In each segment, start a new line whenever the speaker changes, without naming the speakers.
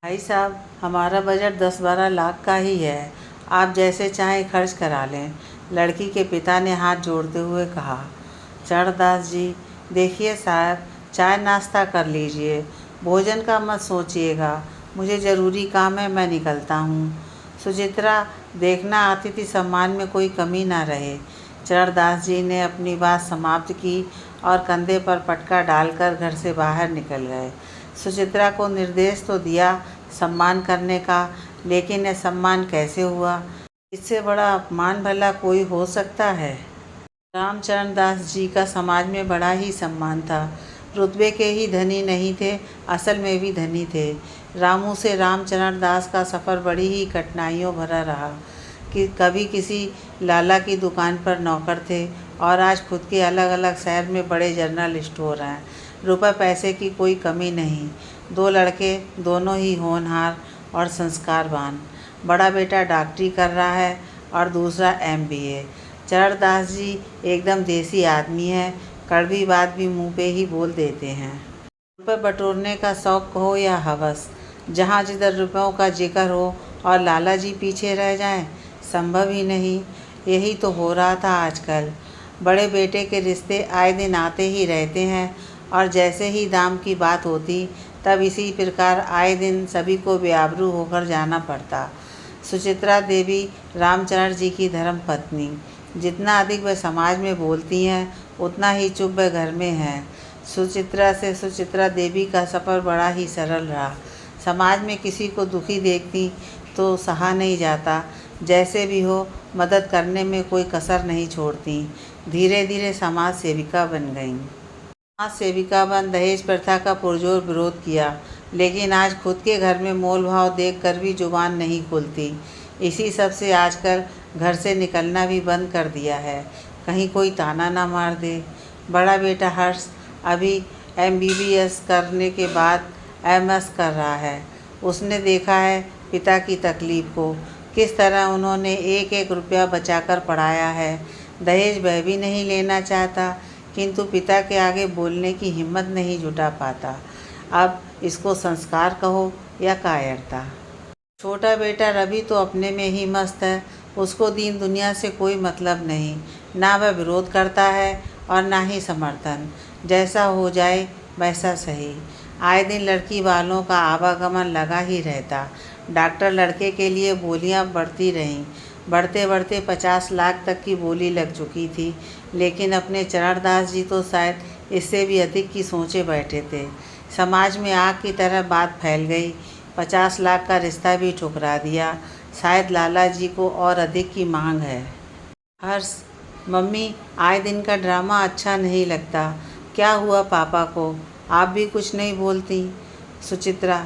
भाई साहब, हमारा बजट 10-12 लाख का ही है। आप जैसे चाहें खर्च करा लें, लड़की के पिता ने हाथ जोड़ते हुए कहा। चरणदास जी, देखिए साहब, चाय नाश्ता कर लीजिए, भोजन का मत सोचिएगा। मुझे ज़रूरी काम है, मैं निकलता हूँ। सुचित्रा, देखना अतिथि सम्मान में कोई कमी ना रहे। चरणदास जी ने अपनी बात समाप्त की और कंधे पर पटका डालकर घर से बाहर निकल गए। सुचित्रा को निर्देश तो दिया सम्मान करने का, लेकिन यह सम्मान कैसे हुआ? इससे बड़ा अपमान भला कोई हो सकता है? रामचरण दास जी का समाज में बड़ा ही सम्मान था। रुतबे के ही धनी नहीं थे, असल में भी धनी थे। रामू से रामचरण दास का सफ़र बड़ी ही कठिनाइयों भरा रहा। कि कभी किसी लाला की दुकान पर नौकर थे और आज खुद के अलग अलग शहर में बड़े जनरल स्टोर हैं। रुपए पैसे की कोई कमी नहीं। 2 लड़के, दोनों ही होनहार और संस्कारवान। बड़ा बेटा डॉक्टरी कर रहा है और दूसरा MBA। चरणदास जी एकदम देसी आदमी है, कड़वी बात भी मुंह पे ही बोल देते हैं। रुपये बटोरने का शौक़ हो या हवस, जहाँ जिधर रुपयों का जिक्र हो और लाला जी पीछे रह जाएं, संभव ही नहीं। यही तो हो रहा था आजकल। बड़े बेटे के रिश्ते आए दिन आते ही रहते हैं और जैसे ही दाम की बात होती, तब इसी प्रकार आए दिन सभी को बेआबरू होकर जाना पड़ता। सुचित्रा देवी रामचरण जी की धर्म पत्नी, जितना अधिक वह समाज में बोलती हैं, उतना ही चुप वह घर में हैं। सुचित्रा से सुचित्रा देवी का सफ़र बड़ा ही सरल रहा। समाज में किसी को दुखी देखती तो सहा नहीं जाता। जैसे भी हो, मदद करने में कोई कसर नहीं छोड़ती। धीरे धीरे समाज सेविका बन गईं। समाज सेविका बन दहेज प्रथा का पुरजोर विरोध किया, लेकिन आज खुद के घर में मोल भाव देख कर भी जुबान नहीं खुलती। इसी सब से आजकल घर से निकलना भी बंद कर दिया है, कहीं कोई ताना ना मार दे। बड़ा बेटा हर्ष अभी MBBS करने के बाद MS कर रहा है। उसने देखा है पिता की तकलीफ़ को, किस तरह उन्होंने एक एक रुपया बचाकर पढ़ाया है। दहेज वह भी नहीं लेना चाहता, किंतु पिता के आगे बोलने की हिम्मत नहीं जुटा पाता। अब इसको संस्कार कहो या कायरता। छोटा बेटा रवि तो अपने में ही मस्त है, उसको दीन दुनिया से कोई मतलब नहीं। ना वह विरोध करता है और ना ही समर्थन। जैसा हो जाए वैसा सही। आए दिन लड़की वालों का आवागमन लगा ही रहता। डॉक्टर लड़के के लिए बोलियां बढ़ती रहीं। बढ़ते बढ़ते 50 लाख तक की बोली लग चुकी थी, लेकिन अपने चरणदास जी तो शायद इससे भी अधिक की सोचे बैठे थे। समाज में आग की तरह बात फैल गई। 50 लाख का रिश्ता भी ठुकरा दिया। शायद लाला जी को और अधिक की मांग है। हर्ष, मम्मी, आए दिन का ड्रामा अच्छा नहीं लगता। क्या हुआ पापा को? आप भी कुछ नहीं बोलती। सुचित्रा,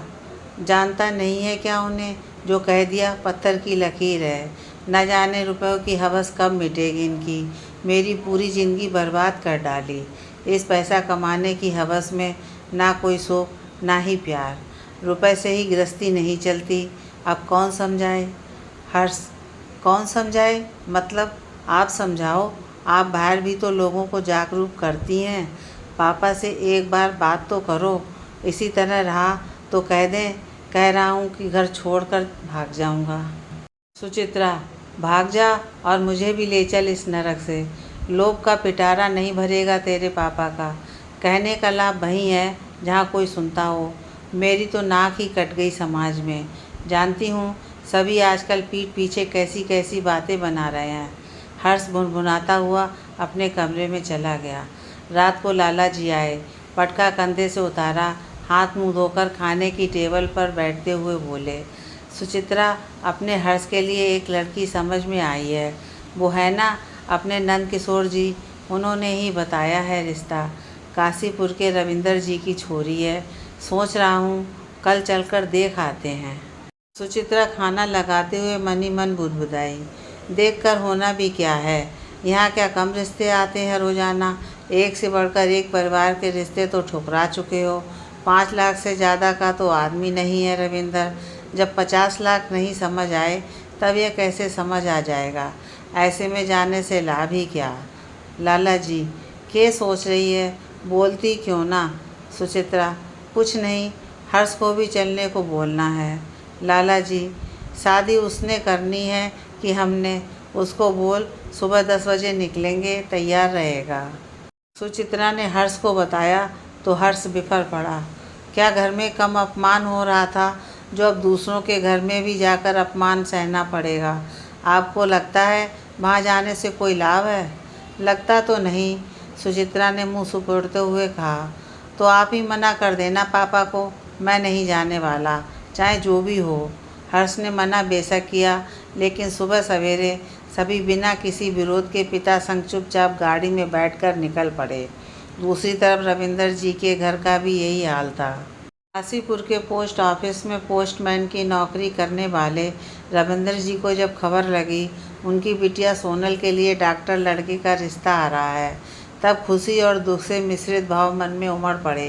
जानता नहीं है क्या उन्हें? जो कह दिया पत्थर की लकीर है। न जाने रुपयों की हवस कब मिटेगी इनकी। मेरी पूरी ज़िंदगी बर्बाद कर डाली। इस पैसा कमाने की हवस में ना कोई शौक ना ही प्यार। रुपए से ही गृहस्थी नहीं चलती। अब कौन समझाए? हर्ष, कौन समझाए? मतलब आप समझाओ। आप बाहर भी तो लोगों को जागरूक करती हैं। पापा से एक बार बात तो करो। इसी तरह रहा तो कह दें, कह रहा हूँ कि घर छोड़कर भाग जाऊँगा। सुचित्रा, भाग जा और मुझे भी ले चल इस नरक से। लोभ का पिटारा नहीं भरेगा तेरे पापा का। कहने का लाभ वहीं है जहाँ कोई सुनता हो। मेरी तो नाक ही कट गई समाज में। जानती हूँ सभी आजकल पीठ पीछे कैसी कैसी बातें बना रहे हैं। हर्ष भुनभुनाता हुआ अपने कमरे में चला गया। रात को लाला जी आए। पटका कंधे से उतारा, हाथ मुंह धोकर खाने की टेबल पर बैठते हुए बोले, सुचित्रा, अपने हर्ष के लिए एक लड़की समझ में आई है। वो है ना अपने नंद किशोर जी, उन्होंने ही बताया है रिश्ता। काशीपुर के रविंदर जी की छोरी है। सोच रहा हूँ कल चलकर देख आते हैं। सुचित्रा खाना लगाते हुए मन ही मन बुदबुदाई, देखकर होना भी क्या है। यहाँ क्या कम रिश्ते आते हैं रोज़ाना? एक से बढ़कर एक परिवार के रिश्ते तो ठुकरा चुके हो। 5 लाख से ज़्यादा का तो आदमी नहीं है रविंदर। जब 50 लाख नहीं समझ आए, तब यह कैसे समझ आ जाएगा? ऐसे में जाने से लाभ ही क्या? लाला जी, क्या सोच रही है? बोलती क्यों ना? सुचित्रा, कुछ नहीं। हर्ष को भी चलने को बोलना है। लाला जी, शादी उसने करनी है कि हमने? उसको बोल सुबह 10 बजे निकलेंगे, तैयार रहेगा। सुचित्रा ने हर्ष को बताया तो हर्ष बिफर पड़ा। क्या घर में कम अपमान हो रहा था जो अब दूसरों के घर में भी जाकर अपमान सहना पड़ेगा? आपको लगता है वहाँ जाने से कोई लाभ है? लगता तो नहीं, सुचित्रा ने मुंह सुकुड़ते हुए कहा। तो आप ही मना कर देना पापा को, मैं नहीं जाने वाला, चाहे जो भी हो। हर्ष ने मना बेशक किया, लेकिन सुबह सवेरे सभी बिना किसी विरोध के पिता संग चुपचाप गाड़ी में बैठकर निकल पड़े। दूसरी तरफ रविंदर जी के घर का भी यही हाल था। काशीपुर के पोस्ट ऑफिस में पोस्टमैन की नौकरी करने वाले रविंदर जी को जब खबर लगी उनकी बिटिया सोनल के लिए डॉक्टर लड़के का रिश्ता आ रहा है, तब खुशी और दुख से मिश्रित भाव मन में उमड़ पड़े।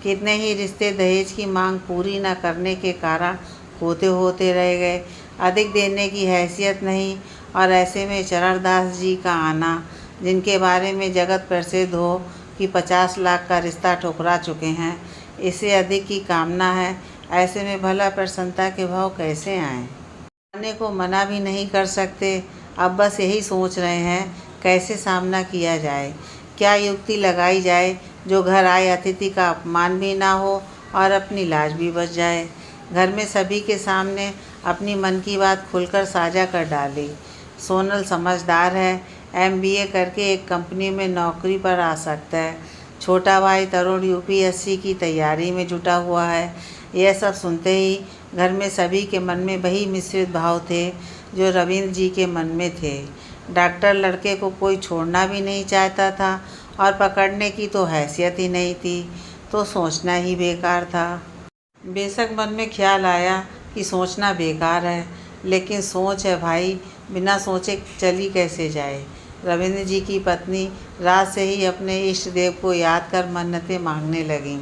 कितने ही रिश्ते दहेज की मांग पूरी न करने के कारण होते होते रह गए, अधिक देने की हैसियत नहीं, और ऐसे में चरणदास जी का आना, जिनके बारे में जगत प्रसिद्ध हो कि 50 लाख का रिश्ता ठुकरा चुके हैं, इससे अधिक की कामना है। ऐसे में भला प्रसन्नता के भाव कैसे आएँ? आने को मना भी नहीं कर सकते। अब बस यही सोच रहे हैं कैसे सामना किया जाए, क्या युक्ति लगाई जाए जो घर आए अतिथि का अपमान भी ना हो और अपनी लाज भी बच जाए। घर में सभी के सामने अपनी मन की बात खुलकर साझा कर डाली। सोनल समझदार है, MBA करके एक कंपनी में नौकरी पर आ सकता है। छोटा भाई तरुण UPSC की तैयारी में जुटा हुआ है। यह सब सुनते ही घर में सभी के मन में वही मिश्रित भाव थे जो रविंद्र जी के मन में थे। डॉक्टर लड़के को कोई छोड़ना भी नहीं चाहता था और पकड़ने की तो हैसियत ही नहीं थी, तो सोचना ही बेकार था। बेशक मन में ख्याल आया कि सोचना बेकार है, लेकिन सोच है भाई, बिना सोचे चली कैसे जाए। रविंद्र जी की पत्नी रात से ही अपने इष्ट देव को याद कर मन्नतें मांगने लगीं।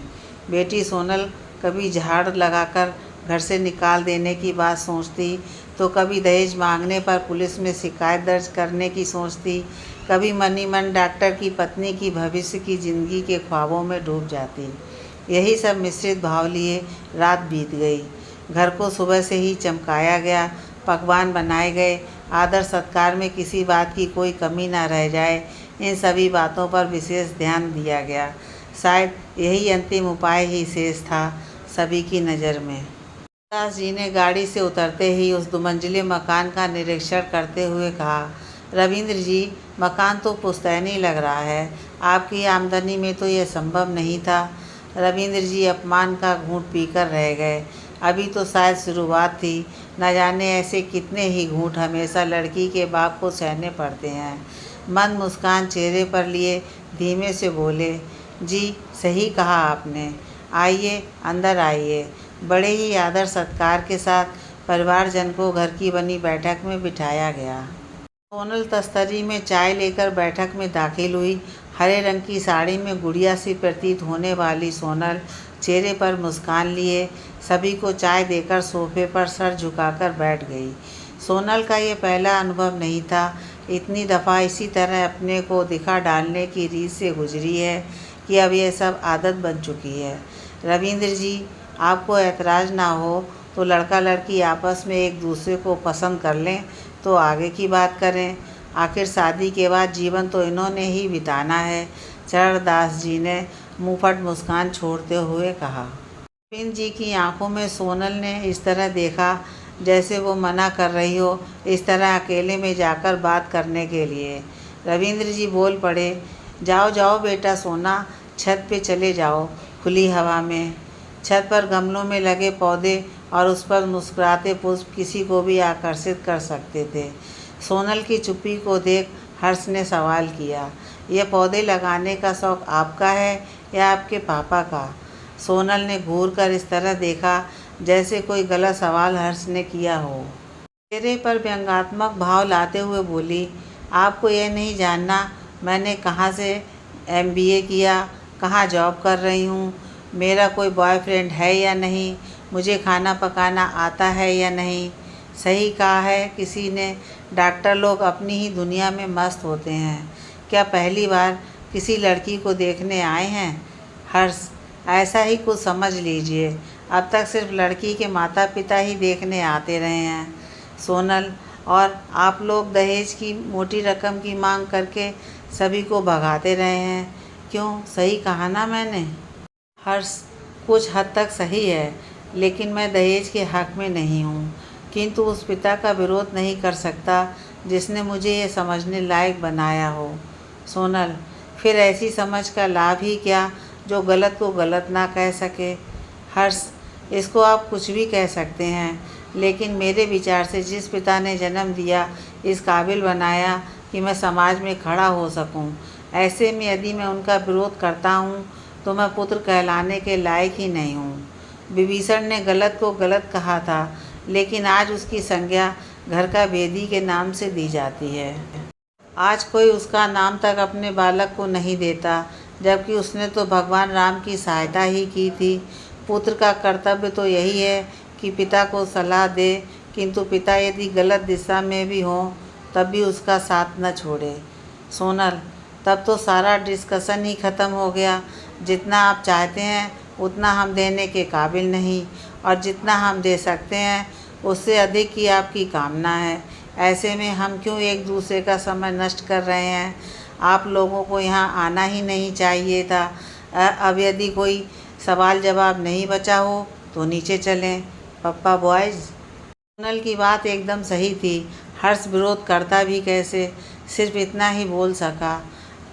बेटी सोनल कभी झाड़ लगाकर घर से निकाल देने की बात सोचती, तो कभी दहेज मांगने पर पुलिस में शिकायत दर्ज करने की सोचती, कभी मन ही मन डॉक्टर की पत्नी की भविष्य की ज़िंदगी के ख्वाबों में डूब जाती। यही सब मिश्रित भाव लिए रात बीत गई। घर को सुबह से ही चमकाया गया, पकवान बनाए गए, आदर सत्कार में किसी बात की कोई कमी न रह जाए, इन सभी बातों पर विशेष ध्यान दिया गया। शायद यही अंतिम उपाय ही शेष था सभी की नज़र में। दास जी ने गाड़ी से उतरते ही उस दुमंजिले मकान का निरीक्षण करते हुए कहा, रविंद्र जी, मकान तो पुश्तैनी लग रहा है, आपकी आमदनी में तो यह संभव नहीं था। रविंद्र जी अपमान का घूंट पीकर रह गए। अभी तो शायद शुरुआत थी, न जाने ऐसे कितने ही घूंट हमेशा लड़की के बाप को सहने पड़ते हैं। मंद मुस्कान चेहरे पर लिए धीमे से बोले, जी सही कहा आपने, आइए अंदर आइए। बड़े ही आदर सत्कार के साथ परिवारजन को घर की बनी बैठक में बिठाया गया। सोनल तस्तरी में चाय लेकर बैठक में दाखिल हुई। हरे रंग की साड़ी में गुड़िया सी प्रतीत होने वाली सोनल चेहरे पर मुस्कान लिए सभी को चाय देकर सोफे पर सर झुकाकर बैठ गई। सोनल का ये पहला अनुभव नहीं था। इतनी दफ़ा इसी तरह अपने को दिखा डालने की रीत से गुजरी है कि अब यह सब आदत बन चुकी है। रविंद्र जी, आपको ऐतराज़ ना हो तो लड़का लड़की आपस में एक दूसरे को पसंद कर लें तो आगे की बात करें। आखिर शादी के बाद जीवन तो इन्होंने ही बिताना है, चरणदास जी ने मुंहफट मुस्कान छोड़ते हुए कहा। रविंद्र जी की आंखों में सोनल ने इस तरह देखा जैसे वो मना कर रही हो इस तरह अकेले में जाकर बात करने के लिए। रविंद्र जी बोल पड़े, जाओ जाओ बेटा सोना, छत पे चले जाओ खुली हवा में। छत पर गमलों में लगे पौधे और उस पर मुस्कुराते पुष्प किसी को भी आकर्षित कर सकते थे। सोनल की चुप्पी को देख हर्ष ने सवाल किया, यह पौधे लगाने का शौक़ आपका है या आपके पापा का? सोनल ने घूर कर इस तरह देखा जैसे कोई गलत सवाल हर्ष ने किया हो। चेहरे पर व्यंग्यात्मक भाव लाते हुए बोली, आपको यह नहीं जानना मैंने कहाँ से MBA किया, कहाँ जॉब कर रही हूँ, मेरा कोई बॉयफ्रेंड है या नहीं, मुझे खाना पकाना आता है या नहीं। सही कहा है किसी ने, डॉक्टर लोग अपनी ही दुनिया में मस्त होते हैं। क्या पहली बार किसी लड़की को देखने आए हैं? हर्ष, ऐसा ही कुछ समझ लीजिए। अब तक सिर्फ लड़की के माता पिता ही देखने आते रहे हैं सोनल, और आप लोग दहेज की मोटी रकम की मांग करके सभी को भगाते रहे हैं। क्यों, सही कहा ना मैंने? हर्ष, कुछ हद तक सही है, लेकिन मैं दहेज के हक में नहीं हूँ, किंतु उस पिता का विरोध नहीं कर सकता जिसने मुझे ये समझने लायक बनाया हो। सोनल, फिर ऐसी समझ का लाभ ही क्या जो गलत को गलत ना कह सके? हर्ष, इसको आप कुछ भी कह सकते हैं, लेकिन मेरे विचार से जिस पिता ने जन्म दिया, इस काबिल बनाया कि मैं समाज में खड़ा हो सकूं, ऐसे में यदि मैं उनका विरोध करता हूं, तो मैं पुत्र कहलाने के लायक ही नहीं हूं। विभीषण ने गलत को गलत कहा था, लेकिन आज उसकी संज्ञा घर का वेदी के नाम से दी जाती है। आज कोई उसका नाम तक अपने बालक को नहीं देता, जबकि उसने तो भगवान राम की सहायता ही की थी। पुत्र का कर्तव्य तो यही है कि पिता को सलाह दे, किंतु पिता यदि गलत दिशा में भी हो तब भी उसका साथ न छोड़े। सोनल, तब तो सारा डिस्कशन ही ख़त्म हो गया। जितना आप चाहते हैं उतना हम देने के काबिल नहीं, और जितना हम दे सकते हैं उससे अधिक की आपकी कामना है। ऐसे में हम क्यों एक दूसरे का समय नष्ट कर रहे हैं? आप लोगों को यहाँ आना ही नहीं चाहिए था। अब यदि कोई सवाल जवाब नहीं बचा हो तो नीचे चलें। पप्पा बॉयज़। सोनल की बात एकदम सही थी। हर्ष विरोध करता भी कैसे, सिर्फ इतना ही बोल सका,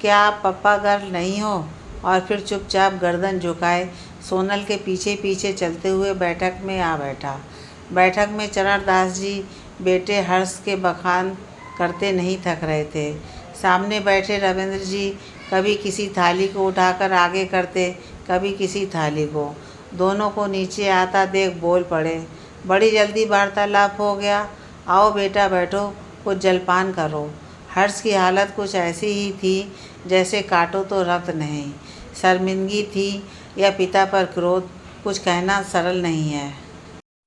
क्या आप पप्पा गर्ल नहीं हो? और फिर चुपचाप गर्दन झुकाए सोनल के पीछे पीछे चलते हुए बैठक में आ बैठा। बैठक में चरणदास जी बेटे हर्ष के बखान करते नहीं थक रहे थे। सामने बैठे रविंद्र जी कभी किसी थाली को उठाकर आगे करते, कभी किसी थाली को। दोनों को नीचे आता देख बोल पड़े, बड़ी जल्दी वार्तालाप हो गया, आओ बेटा बैठो, कुछ जलपान करो। हर्ष की हालत कुछ ऐसी ही थी जैसे काटो तो रक्त नहीं। शर्मिंदगी थी या पिता पर क्रोध, कुछ कहना सरल नहीं है।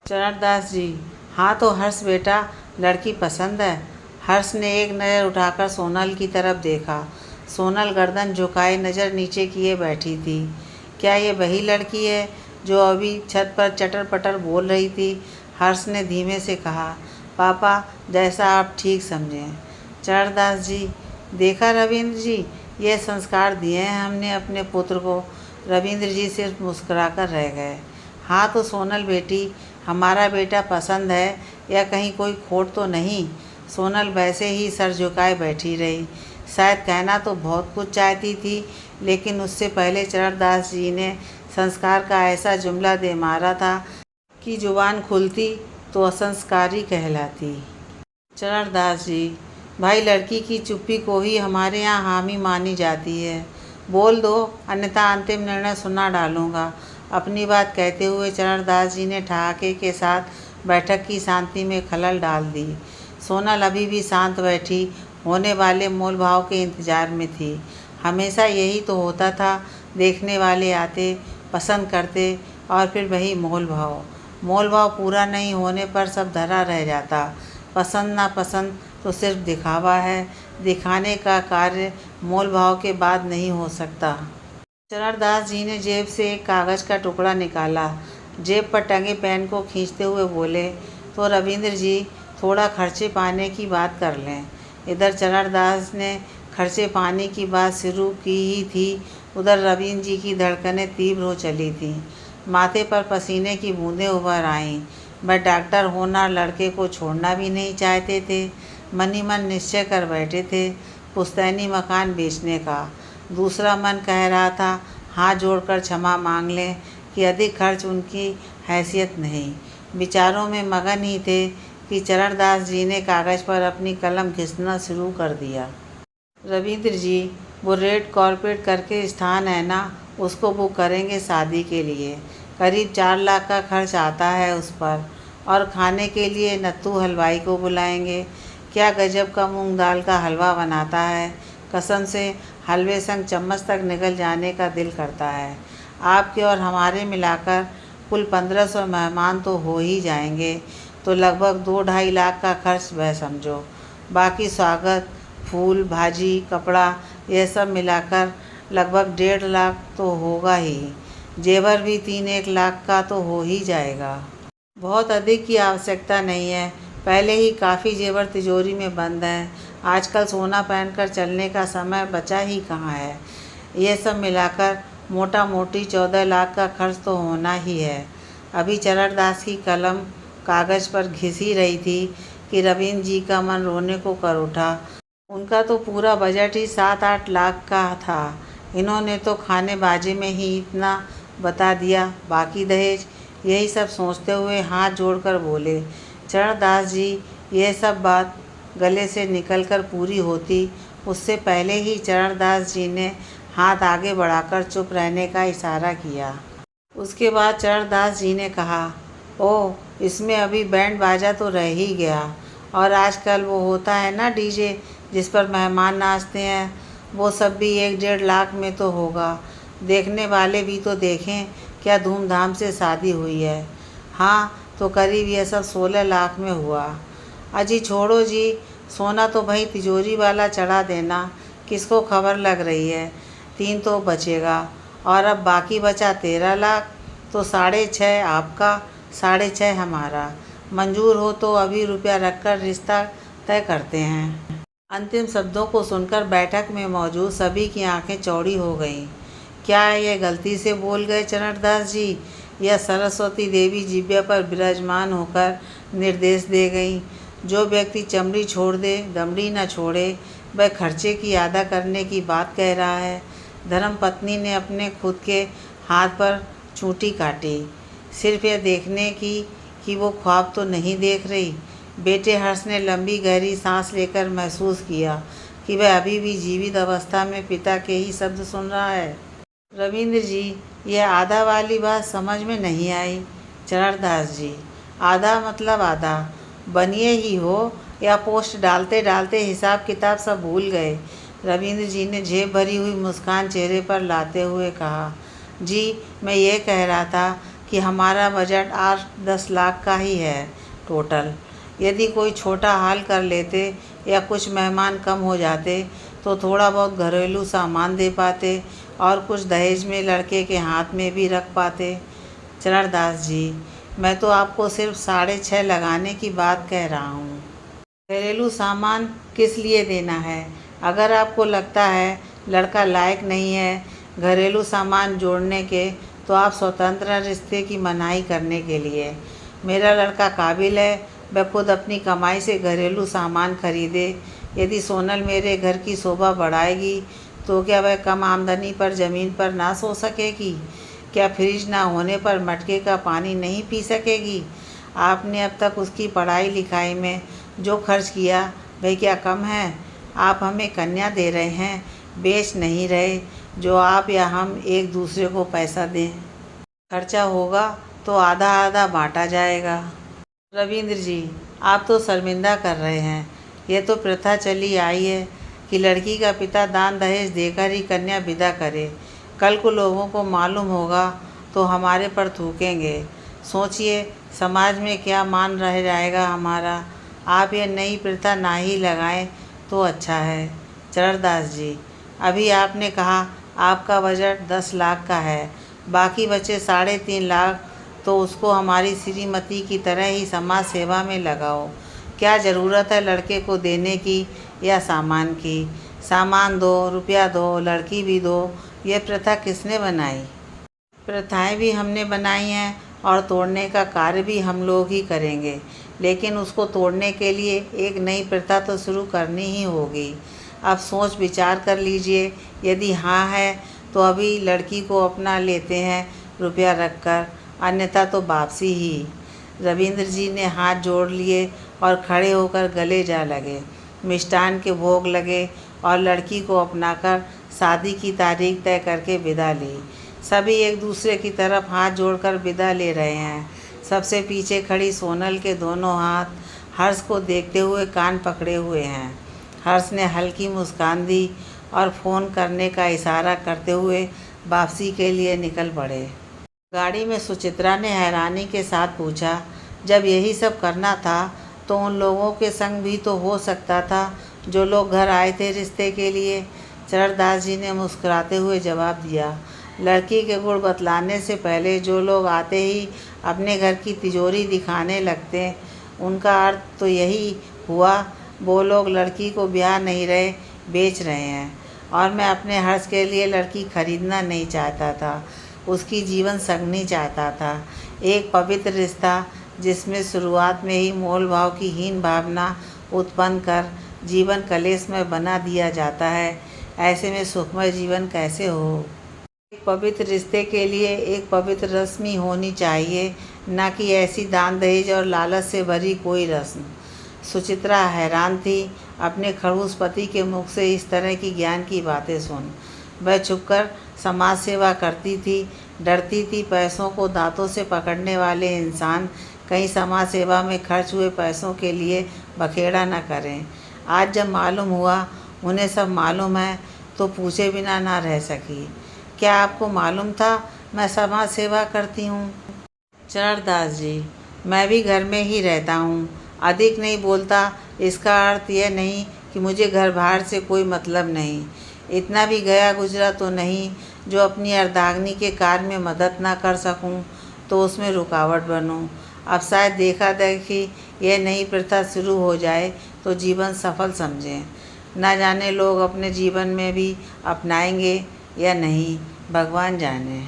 चरणदास जी, हाँ तो हर्ष बेटा, लड़की पसंद है? हर्ष ने एक नज़र उठाकर सोनल की तरफ देखा। सोनल गर्दन झुकाए नज़र नीचे किए बैठी थी। क्या ये वही लड़की है जो अभी छत पर चटर पटर बोल रही थी? हर्ष ने धीमे से कहा, पापा जैसा आप ठीक समझें। चरणदास जी, देखा रविंद्र जी, ये संस्कार दिए हैं हमने अपने पुत्र को। रविंद्र जी सिर्फ मुस्कुराकर रह गए। हाँ तो सोनल बेटी, हमारा बेटा पसंद है या कहीं कोई खोट तो नहीं? सोनल वैसे ही सर झुकाए बैठी रही। शायद कहना तो बहुत कुछ चाहती थी, लेकिन उससे पहले चरणदास जी ने संस्कार का ऐसा जुमला दे मारा था कि जुबान खुलती तो असंस्कारी कहलाती। चरणदास जी, भाई लड़की की चुप्पी को ही हमारे यहाँ हामी मानी जाती है। बोल दो, अन्यथा अंतिम निर्णय सुना डालूँगा। अपनी बात कहते हुए चरणदास जी ने ठहाके के साथ बैठक की शांति में खलल डाल दी। सोनल अभी भी शांत बैठी होने वाले मोल भाव के इंतज़ार में थी। हमेशा यही तो होता था, देखने वाले आते, पसंद करते और फिर वही मोल भाव पूरा नहीं होने पर सब धरा रह जाता। पसंद ना पसंद तो सिर्फ दिखावा है, दिखाने का कार्य मोल भाव के बाद नहीं हो सकता। चरणदास जी ने जेब से एक कागज़ का टुकड़ा निकाला। जेब पर टंगे पेन को खींचते हुए बोले, तो रविंद्र जी थोड़ा खर्चे पाने की बात कर लें। इधर चरणदास ने खर्चे पाने की बात शुरू की ही थी, उधर रविंद्र जी की धड़कनें तीव्र हो चली थीं। माथे पर पसीने की बूंदें उभर आईं। वह डॉक्टर होना लड़के को छोड़ना भी नहीं चाहते थे। मन ही मन निश्चय कर बैठे थे पुश्तैनी मकान बेचने का। दूसरा मन कह रहा था हाथ जोड़कर क्षमा मांग लें कि अधिक खर्च उनकी हैसियत नहीं। विचारों में मगन ही थे कि चरणदास जी ने कागज़ पर अपनी कलम घिसना शुरू कर दिया। रविंद्र जी, वो रेड कॉर्पोरेट करके स्थान है ना, उसको बुक करेंगे शादी के लिए। करीब 4 लाख का खर्च आता है उस पर, और खाने के लिए नत्थू हलवाई को बुलाएंगे। क्या गजब का मूंग दाल का हलवा बनाता है, कसम से हलवे संग चम्मच तक निकल जाने का दिल करता है। आपके और हमारे मिलाकर कुल 1500 मेहमान तो हो ही जाएंगे, तो लगभग 2-2.5 लाख का खर्च वह समझो। बाकी स्वागत, फूल, भाजी, कपड़ा, यह सब मिलाकर लगभग 1.5 लाख तो होगा ही। जेवर भी 3-1 लाख का तो हो ही जाएगा। बहुत अधिक की आवश्यकता नहीं है, पहले ही काफ़ी जेवर तिजोरी में बंद हैं। आजकल सोना पहनकर चलने का समय बचा ही कहाँ है। ये सब मिलाकर मोटा मोटी 14 लाख का खर्च तो होना ही है। अभी चरणदास की कलम कागज़ पर घिसी रही थी कि रविंद्र जी का मन रोने को कर उठा। उनका तो पूरा बजट ही 7-8 लाख का था। इन्होंने तो खाने बाजे में ही इतना बता दिया, बाकी दहेज। यही सब सोचते हुए हाथ जोड़कर बोले, चरणदास जी, यह सब बात गले से निकलकर पूरी होती उससे पहले ही चरणदास जी ने हाथ आगे बढ़ाकर चुप रहने का इशारा किया। उसके बाद चरणदास जी ने कहा, ओह, इसमें अभी बैंड बाजा तो रह ही गया। और आजकल वो होता है ना डीजे, जिस पर मेहमान नाचते हैं, वो सब भी 1-1.5 लाख में तो होगा। देखने वाले भी तो देखें क्या धूमधाम से शादी हुई है। हाँ, तो करीब यह सब 16 लाख में हुआ। अजी छोड़ो जी, सोना तो भाई तिजोरी वाला चढ़ा देना, किसको खबर लग रही है। 3 तो बचेगा और अब बाकी बचा 13 लाख, तो 6.5 आपका, 6.5 हमारा। मंजूर हो तो अभी रुपया रखकर रिश्ता तय करते हैं। अंतिम शब्दों को सुनकर बैठक में मौजूद सभी की आंखें चौड़ी हो गईं। क्या ये गलती से बोल गए चरणदास जी, या सरस्वती देवी जिब्या पर विराजमान होकर निर्देश दे गईं? जो व्यक्ति चमड़ी छोड़ दे दमड़ी न छोड़े, वह खर्चे की अदा करने की बात कह रहा है। धर्मपत्नी ने अपने खुद के हाथ पर चूंटी काटी, सिर्फ यह देखने की कि वो ख्वाब तो नहीं देख रही। बेटे हर्ष ने लंबी गहरी सांस लेकर महसूस किया कि वह अभी भी जीवित अवस्था में पिता के ही शब्द सुन रहा है। रविंद्र जी, यह आधा वाली बात समझ में नहीं आई। चरणदास जी, आधा मतलब आधा, बनिए ही हो या पोस्ट डालते डालते हिसाब किताब सब भूल गए। रविंद्र जी ने जेब भरी हुई मुस्कान चेहरे पर लाते हुए कहा, जी, मैं ये कह रहा था कि हमारा बजट 8-10 लाख का ही है टोटल। यदि कोई छोटा हाल कर लेते या कुछ मेहमान कम हो जाते तो थोड़ा बहुत घरेलू सामान दे पाते और कुछ दहेज में लड़के के हाथ में भी रख पाते। चरणदास जी, मैं तो आपको सिर्फ 6.5 लगाने की बात कह रहा हूँ। घरेलू सामान किस लिए देना है? अगर आपको लगता है लड़का लायक नहीं है घरेलू सामान जोड़ने के, तो आप स्वतंत्र रिश्ते की मनाही करने के लिए। मेरा लड़का काबिल है, वह खुद अपनी कमाई से घरेलू सामान खरीदे। यदि सोनल मेरे घर की शोभा बढ़ाएगी तो क्या वह कम आमदनी पर ज़मीन पर ना सो सकेगी? क्या फ्रिज ना होने पर मटके का पानी नहीं पी सकेगी? आपने अब तक उसकी पढ़ाई लिखाई में जो खर्च किया वह क्या कम है? आप हमें कन्या दे रहे हैं, बेच नहीं रहे जो आप या हम एक दूसरे को पैसा दें। खर्चा होगा तो आधा आधा बांटा जाएगा। रविंद्र जी, आप तो शर्मिंदा कर रहे हैं। ये तो प्रथा चली आई है कि लड़की का पिता दान दहेज देकर ही कन्या विदा करे। कल को लोगों को मालूम होगा तो हमारे पर थूकेंगे। सोचिए समाज में क्या मान रह जाएगा हमारा। आप ये नई प्रथा ना ही लगाएं तो अच्छा है। चरणदास जी, अभी आपने कहा आपका बजट 10 लाख का है, बाकी बचे 3.5 लाख तो उसको हमारी श्रीमती की तरह ही समाज सेवा में लगाओ। क्या ज़रूरत है लड़के को देने की या सामान की? सामान दो, रुपया दो, लड़की भी दो। ये प्रथा किसने बनाई? प्रथाएं भी हमने बनाई हैं और तोड़ने का कार्य भी हम लोग ही करेंगे, लेकिन उसको तोड़ने के लिए एक नई प्रथा तो शुरू करनी ही होगी। अब सोच विचार कर लीजिए, यदि हाँ है तो अभी लड़की को अपना लेते हैं रुपया रखकर, अन्यथा तो वापसी ही। रविंद्र जी ने हाथ जोड़ लिए और खड़े होकर गले जा लगे। मिष्ठान के भोग लगे और लड़की को अपनाकर शादी की तारीख तय करके विदा ली। सभी एक दूसरे की तरफ हाथ जोड़कर विदा ले रहे हैं। सबसे पीछे खड़ी सोनल के दोनों हाथ हर्ष को देखते हुए कान पकड़े हुए हैं। हर्ष ने हल्की मुस्कान दी और फ़ोन करने का इशारा करते हुए वापसी के लिए निकल पड़े। गाड़ी में सुचित्रा ने हैरानी के साथ पूछा, जब यही सब करना था तो उन लोगों के संग भी तो हो सकता था जो लोग घर आए थे रिश्ते के लिए। चरणदास जी ने मुस्कुराते हुए जवाब दिया, लड़की के गुण बतलाने से पहले जो लोग आते ही अपने घर की तिजोरी दिखाने लगते, उनका अर्थ तो यही हुआ वो लोग लड़की को ब्याह नहीं रहे, बेच रहे हैं। और मैं अपने हर्ष के लिए लड़की खरीदना नहीं चाहता था, उसकी जीवन संगनी चाहता था। एक पवित्र रिश्ता जिसमें शुरुआत में ही मोल भाव की हीन भावना उत्पन्न कर जीवन कलेश में बना दिया जाता है, ऐसे में सुखमय जीवन कैसे हो। एक पवित्र रिश्ते के लिए एक पवित्र रस्म होनी चाहिए, न कि ऐसी दान दहेज और लालच से भरी कोई रस्म। सुचित्रा हैरान थी अपने खड़ूस पति के मुख से इस तरह की ज्ञान की बातें सुन। वह छुपकर समाज सेवा करती थी, डरती थी पैसों को दांतों से पकड़ने वाले इंसान कहीं समाज सेवा में खर्च हुए पैसों के लिए बखेड़ा न करें। आज जब मालूम हुआ उन्हें सब मालूम है तो पूछे बिना ना रह सकी। क्या आपको मालूम था मैं समाज सेवा करती हूँ? चरणदास जी, मैं भी घर में ही रहता हूँ, अधिक नहीं बोलता। इसका अर्थ यह नहीं कि मुझे घर बाहर से कोई मतलब नहीं। इतना भी गया गुजरा तो नहीं जो अपनी अर्धांगिनी के कार्य में मदद ना कर सकूं तो उसमें रुकावट बनूं। अब शायद देखा देखी यह नई प्रथा शुरू हो जाए तो जीवन सफल समझें। न जाने लोग अपने जीवन में भी अपनाएंगे या नहीं, भगवान जाने।